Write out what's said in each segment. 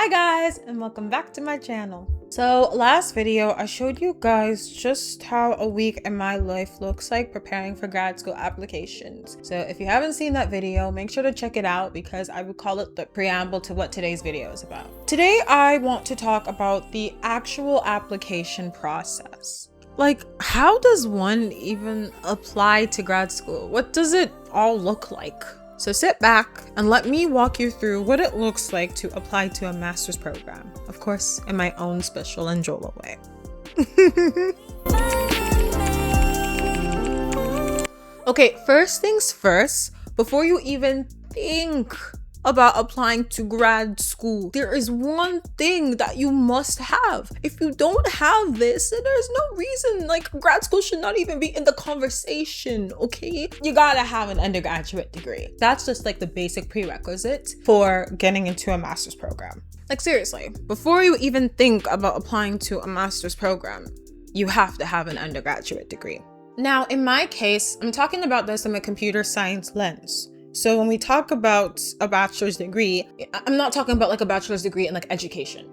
Hi guys, and welcome back to my channel. So last video I showed you guys just how a week in my life looks like preparing for grad school applications. So if you haven't seen that video, make sure to check it out because I would call it the preamble to what today's video is about. Today I want to talk about the actual application process. Like, how does one even apply to grad school? What does it all look like? So sit back and let me walk you through what it looks like to apply to a master's program. Of course, in my own special and Jola way. Okay, first things first, before you even think about applying to grad school, there is one thing that you must have. If you don't have this, then there's no reason, like, grad school should not even be in the conversation, okay? You gotta have an undergraduate degree. That's just like the basic prerequisite for getting into a master's program. Like, seriously, before you even think about applying to a master's program, you have to have an undergraduate degree. Now, in my case, I'm talking about this from a computer science lens. So when we talk about a bachelor's degree, I'm not talking about like a bachelor's degree in like education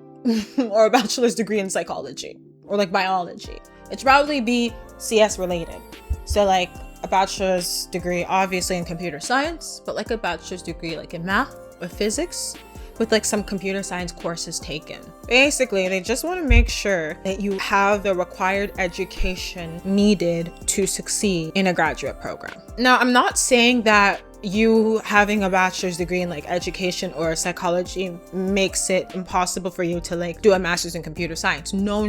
or a bachelor's degree in psychology or like biology. It's probably be CS related. So like a bachelor's degree, obviously in computer science, but like a bachelor's degree like in math or physics with like some computer science courses taken. Basically, they just want to make sure that you have the required education needed to succeed in a graduate program. Now, I'm not saying that you having a bachelor's degree in like education or psychology makes it impossible for you to like do a master's in computer science. No.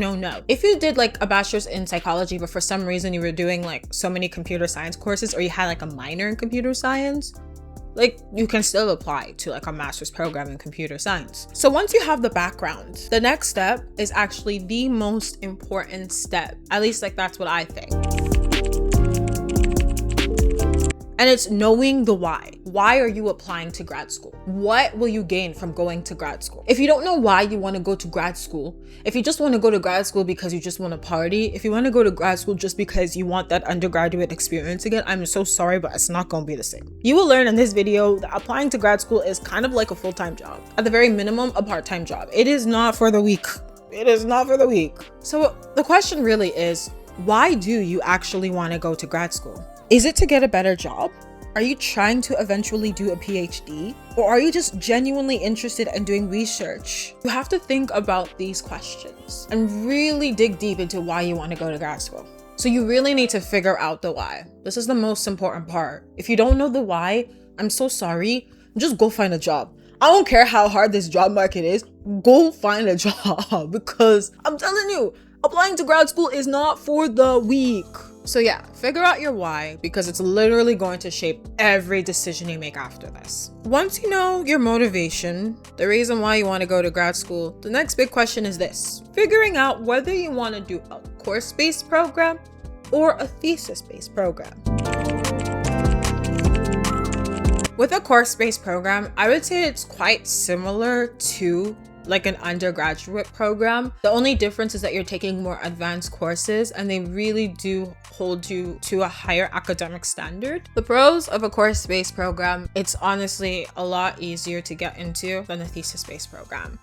If you did like a bachelor's in psychology, but for some reason you were doing like so many computer science courses, or you had like a minor in computer science, like you can still apply to like a master's program in computer science. So once you have the background, the next step is actually the most important step. At least like that's what I think. And it's knowing the why. Why are you applying to grad school? What will you gain from going to grad school? If you don't know why you want to go to grad school, if you just want to go to grad school because you just want to party, if you want to go to grad school just because you want that undergraduate experience again, I'm so sorry, but it's not going to be the same. You will learn in this video that applying to grad school is kind of like a full-time job. At the very minimum, a part-time job. It is not for the weak. It is not for the weak. So the question really is, why do you actually want to go to grad school? Is it to get a better job? Are you trying to eventually do a PhD? Or are you just genuinely interested in doing research? You have to think about these questions and really dig deep into why you want to go to grad school. So you really need to figure out the why. This is the most important part. If you don't know the why, I'm so sorry, just go find a job. I don't care how hard this job market is, go find a job because I'm telling you, applying to grad school is not for the weak. So yeah, figure out your why because it's literally going to shape every decision you make after this. Once you know your motivation, the reason why you want to go to grad school, the next big question is this: figuring out whether you want to do a course-based program or a thesis-based program. With a course-based program, I would say it's quite similar to like an undergraduate program. The only difference is that you're taking more advanced courses and they really do hold you to a higher academic standard. The pros of a course-based program, it's honestly a lot easier to get into than a thesis-based program.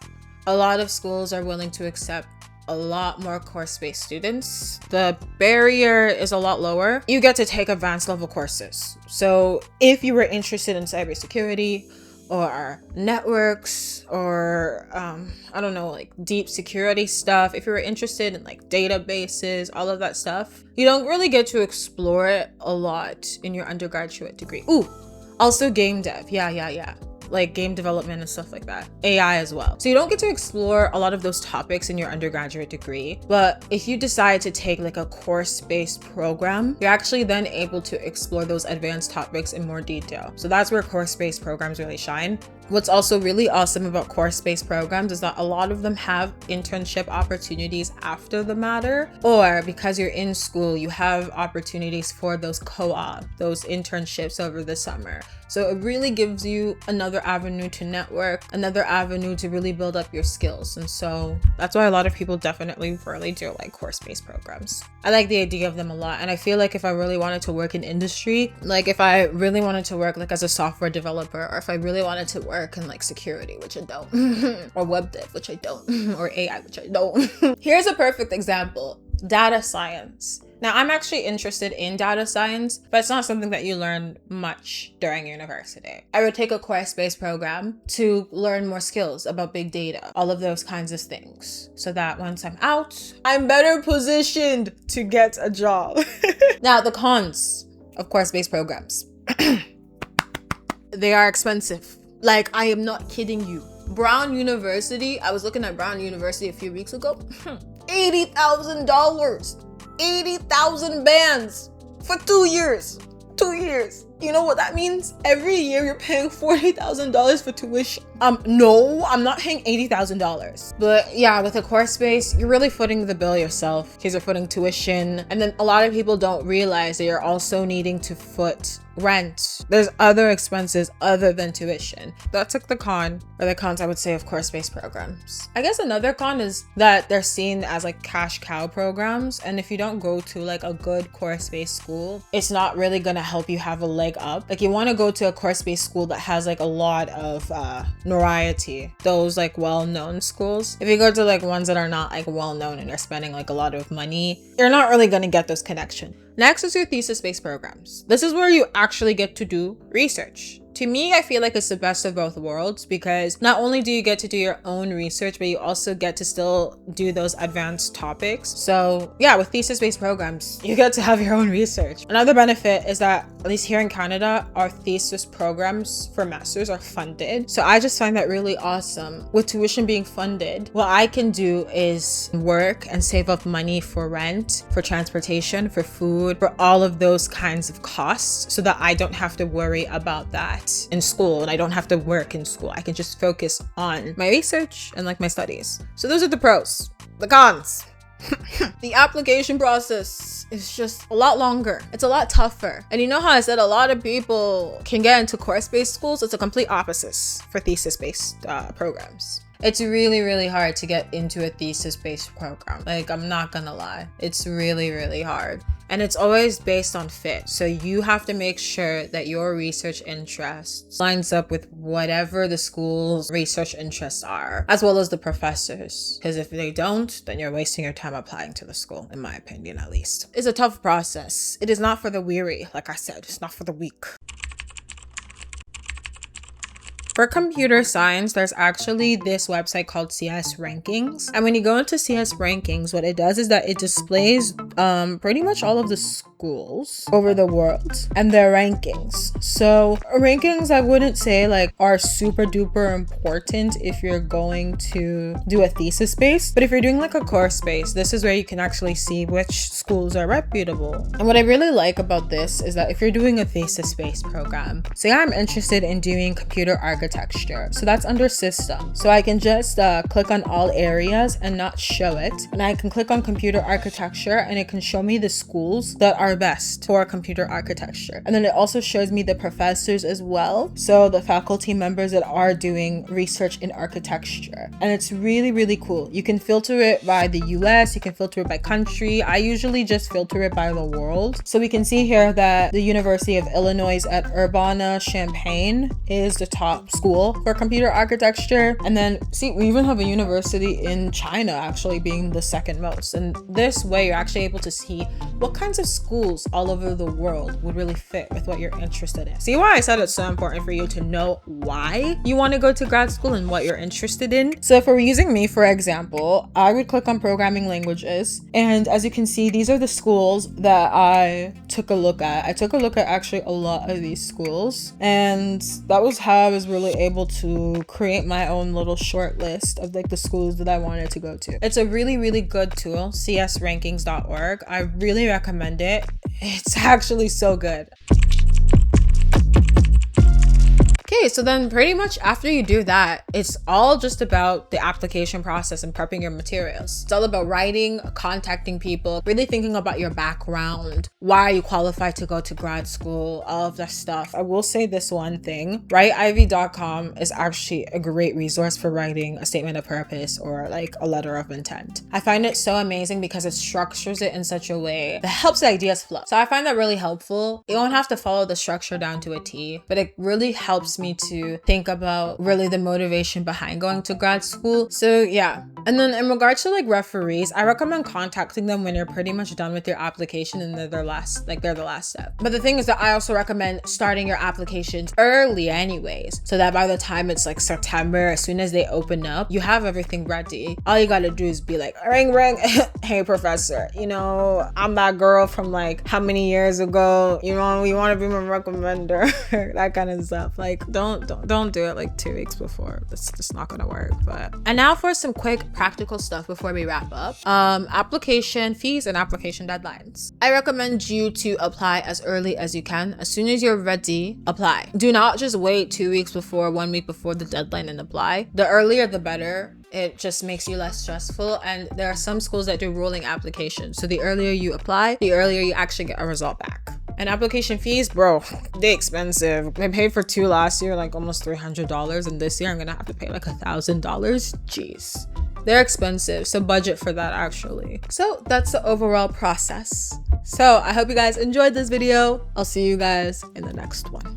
A lot of schools are willing to accept a lot more course-based students. The barrier is a lot lower. You get to take advanced level courses. So if you were interested in cybersecurity, or networks, or I don't know, like deep security stuff, if you're interested in like databases, all of that stuff, you don't really get to explore it a lot in your undergraduate degree. Ooh, also game dev, yeah. Like game development and stuff like that. AI as well. So you don't get to explore a lot of those topics in your undergraduate degree. But if you decide to take like a course-based program, you're actually then able to explore those advanced topics in more detail. So that's where course-based programs really shine. What's also really awesome about course-based programs is that a lot of them have internship opportunities after the matter, or because you're in school, you have opportunities for those co-op, those internships over the summer. So it really gives you another another avenue to network, another avenue to really build up your skills. And so that's why a lot of people definitely really do like course-based programs. I like the idea of them a lot. And I feel like if I really wanted to work in industry, like if I really wanted to work like as a software developer, or if I really wanted to work in like security, which I don't, or web dev, which I don't, or AI, which I don't. Here's a perfect example: data science. Now, I'm actually interested in data science, but it's not something that you learn much during university. I would take a course-based program to learn more skills about big data, all of those kinds of things, so that once I'm out, I'm better positioned to get a job. Now, the cons of course-based programs. They are expensive. Like, I am not kidding you. Brown University, I was looking at Brown University a few weeks ago. $80,000. 80,000 bands for 2 years. 2 years. You know what that means? Every year you're paying $40,000 for tuition. No, I'm not paying $80,000. But yeah, with a course base, you're really footing the bill yourself because you're footing tuition. And then a lot of people don't realize that you're also needing to foot rent. There's other expenses other than tuition. That's like the con, or the cons I would say, of course-based programs. I guess another con is that they're seen as like cash cow programs. And if you don't go to like a good course-based school, it's not really gonna help you have a leg up. Like you wanna go to a course-based school that has like a lot of notoriety, those like well-known schools. If you go to like ones that are not like well-known and you're spending like a lot of money, you're not really gonna get those connections. Next is your thesis-based programs. This is where you actually get to do research. To me, I feel like it's the best of both worlds because not only do you get to do your own research, but you also get to still do those advanced topics. So yeah, with thesis-based programs, you get to have your own research. Another benefit is that, at least here in Canada, our thesis programs for masters are funded. So I just find that really awesome. With tuition being funded, what I can do is work and save up money for rent, for transportation, for food, for all of those kinds of costs so that I don't have to worry about that in school and I don't have to work in school. I can just focus on my research and like my studies. So those are the pros. The cons. The application process is just a lot longer. It's a lot tougher. And you know how I said a lot of people can get into course-based schools? It's a complete opposite for thesis-based programs. It's really, really hard to get into a thesis-based program. Like, I'm not gonna lie. It's really, really hard. And it's always based on fit. So you have to make sure that your research interests lines up with whatever the school's research interests are, as well as the professors. Because if they don't, then you're wasting your time applying to the school, in my opinion, at least. It's a tough process. It is not for the weary. Like I said, it's not for the weak. For computer science, there's actually this website called CS Rankings. And when you go into CS Rankings, what it does is that it displays pretty much all of the schools over the world and their rankings. So rankings, I wouldn't say like are super duper important if you're going to do a thesis base, but if you're doing like a course base, this is where you can actually see which schools are reputable. And what I really like about this is that if you're doing a thesis based program, say I'm interested in doing computer architecture, so that's under system, so I can just click on all areas and not show it, and I can click on computer architecture and it can show me the schools that are best for computer architecture. And then it also shows me the professors as well, so the faculty members that are doing research in architecture. And it's really, really cool. You can filter it by the US, you can filter it by country. I usually just filter it by the world. So we can see here that the University of Illinois at Urbana-Champaign is the top school for computer architecture. And then see, we even have a university in China actually being the second most. And this way you're actually able to see what kinds of schools all over the world would really fit with what you're interested in. See why I said it's so important for you to know why you want to go to grad school and what you're interested in. So if we're using me, for example, I would click on programming languages. And as you can see, these are the schools that I took a look at. I took a look at actually a lot of these schools. And that was how I was really able to create my own little short list of like the schools that I wanted to go to. It's a really, really good tool, csrankings.org. I really recommend it. It's actually so good. Okay, so then pretty much after you do that, it's all just about the application process and prepping your materials. It's all about writing, contacting people, really thinking about your background, why are you qualified to go to grad school, all of that stuff. I will say this one thing, writeivy.com is actually a great resource for writing a statement of purpose or like a letter of intent. I find it so amazing because it structures it in such a way that helps the ideas flow. So I find that really helpful. You don't have to follow the structure down to a T, but it really helps me to think about really the motivation behind going to grad school. So yeah. And then in regards to like referees, I recommend contacting them when you're pretty much done with your application and they're the last step. But the thing is that I also recommend starting your applications early anyways, so that by the time it's like September, as soon as they open up, you have everything ready. All you gotta do is be like, ring, ring. Hey, professor, you know, I'm that girl from like how many years ago, you know, you want to be my recommender, that kind of stuff. Like, don't do it like 2 weeks before. It's just not gonna work. But and now for some quick practical stuff before we wrap up. Application fees and application deadlines. I recommend you to apply as early as you can. As soon as you're ready, apply. Do not just wait 2 weeks before, 1 week before the deadline and apply. The earlier the better. It just makes you less stressful, and there are some schools that do rolling applications. So the earlier you apply, the earlier you actually get a result back. And application fees, bro, they expensive. I paid for 2 last year, like almost $300, and this year I'm gonna have to pay like $1,000. Jeez. They're expensive, so budget for that actually. So that's the overall process. So I hope you guys enjoyed this video. I'll see you guys in the next one.